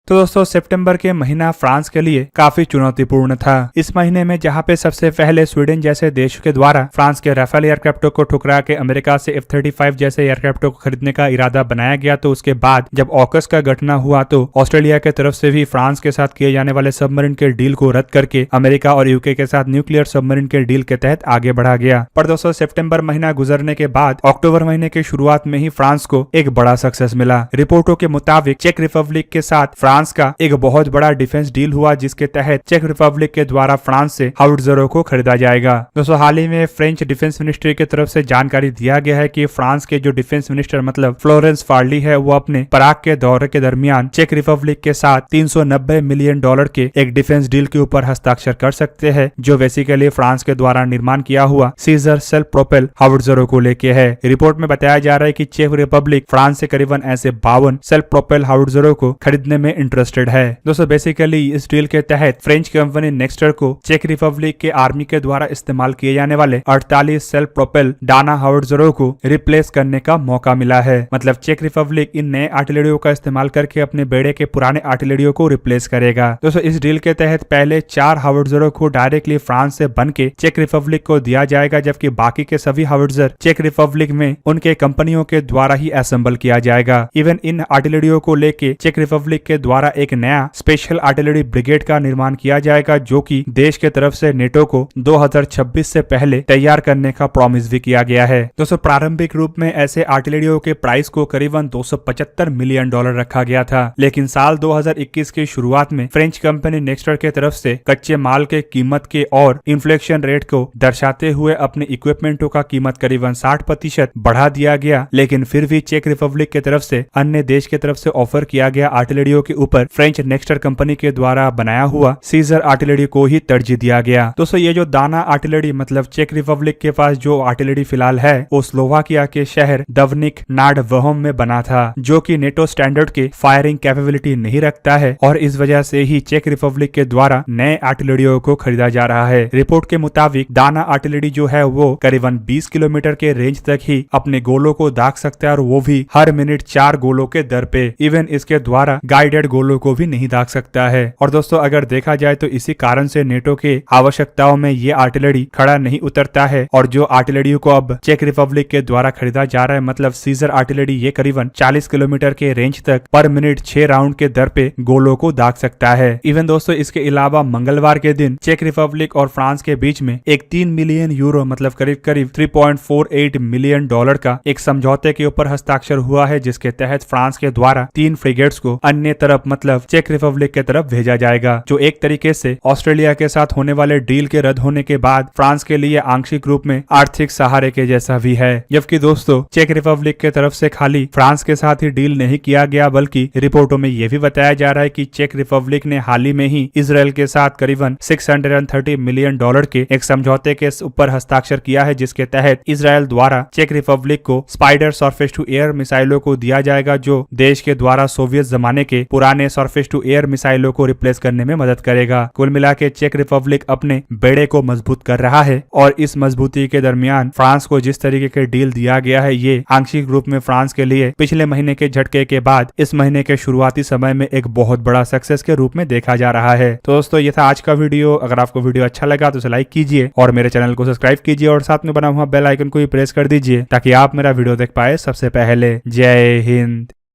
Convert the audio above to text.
तो दोस्तों सितंबर के महीना फ्रांस के लिए काफी चुनौतीपूर्ण था। इस महीने में जहां पे सबसे पहले स्वीडन जैसे देश के द्वारा फ्रांस के राफेल एयरक्राफ्टों को ठुकरा के अमेरिका से F-35 जैसे एयरक्राफ्टों को खरीदने का इरादा बनाया गया, तो उसके बाद जब ऑकस का घटना हुआ तो ऑस्ट्रेलिया के तरफ से भी फ्रांस के साथ किए जाने वाले सबमरीन के डील को रद्द करके अमेरिका और यूके के साथ न्यूक्लियर सबमरीन के डील के तहत आगे बढ़ा गया। पर दोस्तों सितंबर महीना गुजरने के बाद अक्टूबर महीने की शुरुआत में ही फ्रांस को एक बड़ा सक्सेस मिला। रिपोर्टों के मुताबिक चेक रिपब्लिक के साथ फ्रांस का एक बहुत बड़ा डिफेंस डील हुआ, जिसके तहत चेक रिपब्लिक के द्वारा फ्रांस से हाउट्जरों को खरीदा जाएगा। दोस्तों हाल ही में फ्रेंच डिफेंस मिनिस्ट्री की तरफ से जानकारी दिया गया है कि फ्रांस के जो डिफेंस मिनिस्टर मतलब फ्लोरेंस पार्ली है, वो अपने पराग के दौरे के दरमियान चेक रिपब्लिक के साथ $390 मिलियन के एक डिफेंस डील के ऊपर हस्ताक्षर कर सकते हैं, जो बेसिकली फ्रांस के द्वारा निर्माण किया हुआ सीजर सेल्फ प्रोपेल हाउट्जरों को लेके है। रिपोर्ट में बताया जा रहा है कि चेक रिपब्लिक फ्रांस से करीबन ऐसे 52 सेल्फ प्रोपेल हाउट्जरों को खरीदने में इंटरेस्टेड है। दोस्तों बेसिकली इस डील के तहत फ्रेंच कंपनी नेक्स्टर को चेक रिपब्लिक के आर्मी के द्वारा इस्तेमाल किए जाने वाले 48 सेल्फ प्रोपेल डाना हाउट्जरों को रिप्लेस करने का मौका मिला है। मतलब चेक रिपब्लिक इन नए आर्टिलरियों का इस्तेमाल करके अपने बेड़े के पुराने आर्टिलरियों को रिप्लेस करेगा। दोस्तों इस डील के तहत पहले 4 हाउट्जरों को डायरेक्टली फ्रांस से बन के चेक रिपब्लिक को दिया जाएगा, जबकि बाकी के सभी हाउट्जर चेक रिपब्लिक में उनके कंपनियों के द्वारा ही असेंबल किया जाएगा। इवन इन आर्टिलरियों को लेके चेक रिपब्लिक के द्वारा एक नया स्पेशल आर्टिलरी ब्रिगेड का निर्माण किया जाएगा, जो कि देश के तरफ से नेटो को 2026 से पहले तैयार करने का प्रॉमिस भी किया गया है। दोस्तों प्रारंभिक रूप में ऐसे आर्टिलरियों के प्राइस को करीबन $275 मिलियन रखा गया था, लेकिन साल 2021 की शुरुआत में फ्रेंच कंपनी नेक्स्टर के तरफ से कच्चे माल के कीमत के और इन्फ्लेशन रेट को दर्शाते हुए अपने इक्विपमेंटों का कीमत करीबन 60% बढ़ा दिया गया। लेकिन फिर भी चेक रिपब्लिक के तरफ से अन्य देश के तरफ से ऑफर किया गया आर्टिलरियों के ऊपर फ्रेंच नेक्स्टर कंपनी के द्वारा बनाया हुआ सीजर आर्टिलरी को ही तरजीह दिया गया। दोस्तों ये जो दाना आर्टिलरी मतलब चेक रिपब्लिक के पास जो आर्टिलरी फिलहाल है वो स्लोवाकिया के शहर दवनिक नाड वहोम में बना था, जो कि नेटो स्टैंडर्ड के फायरिंग कैपेबिलिटी नहीं रखता है, और इस वजह से ही चेक रिपब्लिक के द्वारा नए आर्टिलरियों को खरीदा जा रहा है। रिपोर्ट के मुताबिक दाना आर्टिलरी जो है वो करीबन 20 किलोमीटर के रेंज तक ही अपने गोलों को दाग सकता है, और वो भी हर मिनट 4 गोलों के दर पे। इवन इसके द्वारा गाइडेड गोलों को भी नहीं दाग सकता है। और दोस्तों अगर देखा जाए तो इसी कारण से नेटो के आवश्यकताओं में ये आर्टिलरी खड़ा नहीं उतरता है, और जो आर्टिलरी को अब चेक रिपब्लिक के द्वारा खरीदा जा रहा है मतलब सीजर आर्टिलरी, ये करीबन 40 किलोमीटर के रेंज तक पर मिनट 6 राउंड के दर पे गोलों को दाग सकता है। इवन दोस्तों इसके अलावा मंगलवार के दिन चेक रिपब्लिक और फ्रांस के बीच में एक 3 मिलियन यूरो मतलब करीब करीब $3.48 मिलियन का एक समझौते के ऊपर हस्ताक्षर हुआ है, जिसके तहत फ्रांस के द्वारा 3 फ्रिगेट्स को अन्य तरफ मतलब चेक रिपब्लिक के तरफ भेजा जाएगा, जो एक तरीके से ऑस्ट्रेलिया के साथ होने वाले डील के रद्द होने के बाद फ्रांस के लिए आंशिक रूप में आर्थिक सहारे के जैसा भी है। जबकि दोस्तों चेक रिपब्लिक के तरफ से खाली फ्रांस के साथ ही डील नहीं किया गया, बल्कि रिपोर्टों में यह भी बताया जा रहा है कि चेक रिपब्लिक ने हाल ही में ही इजराइल के साथ करीबन $630 मिलियन के एक समझौते के ऊपर हस्ताक्षर किया है, जिसके तहत इजराइल द्वारा चेक रिपब्लिक को स्पाइडर सरफेस टू एयर मिसाइलों को दिया जाएगा, जो देश के द्वारा सोवियत जमाने के पुराने सरफेस टू एयर मिसाइलों को रिप्लेस करने में मदद करेगा। कुल मिला के चेक रिपब्लिक अपने बेड़े को मजबूत कर रहा है, और इस मजबूती के दरमियान फ्रांस को जिस तरीके के डील दिया गया है, ये आंशिक रूप में फ्रांस के लिए पिछले महीने के झटके के बाद इस महीने के शुरुआती समय में एक बहुत बड़ा सक्सेस के रूप में देखा जा रहा है। तो दोस्तों ये था आज का वीडियो। अगर आपको वीडियो अच्छा लगा तो उसे लाइक कीजिए और मेरे चैनल को सब्सक्राइब कीजिए, और साथ में बना हुआ बेल आइकन को भी प्रेस कर दीजिए ताकि आप मेरा वीडियो देख पाए सबसे पहले। जय हिंद।